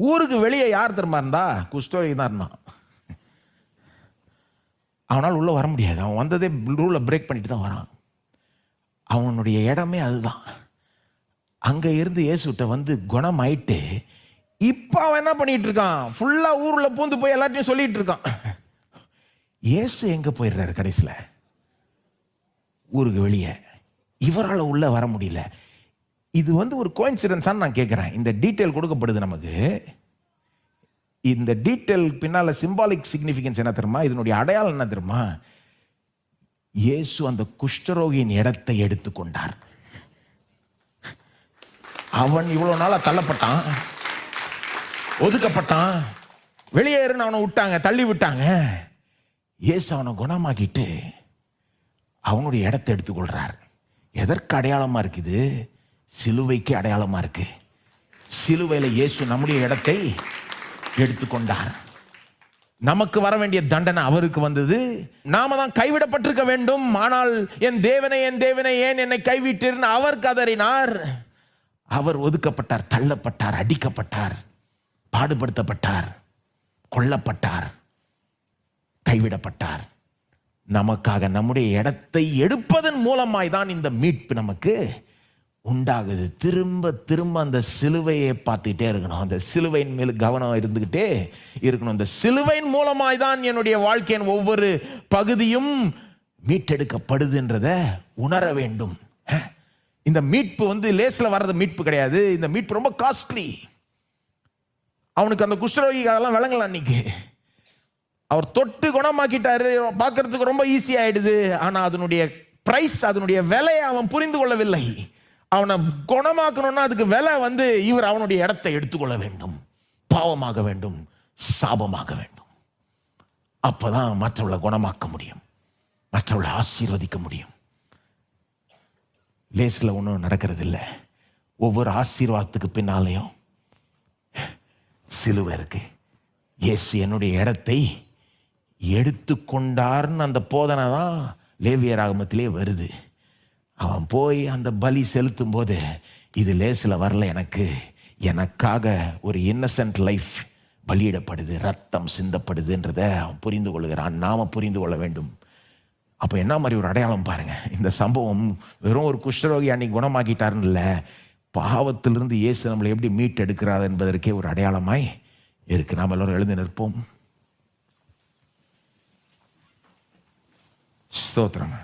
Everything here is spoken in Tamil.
ஊருக்கு வெளியே யார் தெரியுமா இருந்தா? குஷ்டரோகி தான் இருந்தான். அவனால் உள்ள வர முடியாது. அவன் வந்ததே ரூலை பிரேக் பண்ணிட்டு தான் வரான். அவனுடைய இடமே அதுதான். அங்க இருந்து இயேசுட்ட வந்து குணமாயிட்டு இப்ப அவன் என்ன பண்ணிட்டு இருக்கான்? ஃபுல்லா ஊர்ல பூந்து போய் எல்லாத்தையும் சொல்லிட்டு இருக்கான். இயேசு எங்க போயிடுறாரு கடைசியில? ஊருக்கு வெளியே. இவரால் உள்ள வர முடியல. இது ஒரு கோயின்சிடன்ஸான்னு நான் கேட்கிறேன். இந்த டீட்டெயில் கொடுக்கப்படுது நமக்கு. இந்த டீட்டெயில் பின்னால சிம்பாலிக் சிக்னிஃபிகன்ஸ் என்ன தெரியுமா? இதனுடைய அடையாளம் என்ன தெரியுமா? இயேசு அந்த குஷ்டரோகியின் இடத்தை எடுத்துக்கொண்டார். அவன் இவ்வளவு நாளா தள்ளப்பட்டான், ஒதுக்கப்பட்டான், வெளியேறுன்னு அவனை விட்டாங்க, தள்ளி விட்டாங்க. இயேசு அவனை குணமாக்கிட்டு அவனுடைய இடத்தை எடுத்துக்கொள்றார். எதற்கு அடையாளமா இருக்குது? சிலுவைக்கு அடையாளமா இருக்கு. சிலுவையில இயேசு நம்முடைய இடத்தை எடுத்துக்கொண்டார். நமக்கு வர வேண்டிய தண்டனை அவருக்கு வந்தது. நாம தான் கைவிடப்பட்டிருக்க வேண்டும். ஆனால் என் தேவனை ஏன் என்னை கைவிட்டீர்னு அவர் கதறினார். அவர் ஒதுக்கப்பட்டார், தள்ளப்பட்டார், அடிக்கப்பட்டார், பாடுபடுத்தப்பட்டார், கொல்லப்பட்டார், கைவிடப்பட்டார். நமக்காக நம்முடைய இடத்தை எடுப்பதன் மூலமாய் தான் இந்த மீட்பு நமக்கு உண்டாகுது. திரும்ப திரும்ப அந்த சிலுவையை பார்த்துக்கிட்டே இருக்கணும். அந்த சிலுவையின் மேல் கவனம் இருந்துகிட்டே இருக்கணும். அந்த சிலுவையின் மூலமாய் தான் என்னுடைய வாழ்க்கையின் ஒவ்வொரு பகுதியும் மீட்டெடுக்கப்படுதுன்றத உணர வேண்டும். இந்த மீட்பு லேசில் வர்றது மீட்பு கிடையாது. இந்த மீட்பு ரொம்ப காஸ்ட்லி. அவனுக்கு அந்த குஷ்டரோகிக்காகலாம் விளங்கல. அன்னைக்கு அவர் தொட்டு குணமாக்கிட்டாரு, பார்க்கறதுக்கு ரொம்ப ஈஸி ஆயிடுது. ஆனா அதனுடைய பிரைஸ், அதனுடைய விலையை அவன் புரிந்து கொள்ளவில்லை. அவனை குணமாக்கணும்னா அதுக்கு விலை இவர் அவனுடைய இடத்தை எடுத்துக்கொள்ள வேண்டும், பாவமாக வேண்டும், சாபமாக வேண்டும். அப்பதான் மற்றவளை குணமாக்க முடியும், மற்றவளை ஆசீர்வதிக்க முடியும். லேசில் ஒன்றும் நடக்கிறது இல்லை. ஒவ்வொரு ஆசீர்வாதத்துக்கு பின்னாலையும் சிலுவை இருக்கு. இயேசு என்னுடைய இடத்தை எடுத்துக்கொண்டார்னு அந்த போதனை தான் லேவியராகமத்திலே வருது. அவன் போய் அந்த பலி செலுத்தும் போது இது லேசில் வரல, எனக்காக ஒரு இன்னசென்ட் லைஃப் பலியிடப்படுது, ரத்தம் சிந்தப்படுதுன்றத அவன் புரிந்து கொள்கிறான். நாம புரிந்து கொள்ள வேண்டும். அப்போ என்ன மாதிரி ஒரு அடையாளம் பாருங்க. இந்த சம்பவம் வெறும் ஒரு குஷ்டரோகி அன்னைக்கு குணமாக்கிட்டாருன்னு இல்லை, பாவத்திலிருந்து இயேசு நம்மளை எப்படி மீட் எடுக்கிறார் என்பதற்கே ஒரு அடையாளமாய் இருக்கு. நாம் எல்லோரும் எழுந்து நிற்போம். ஸ்தோத்திரம்.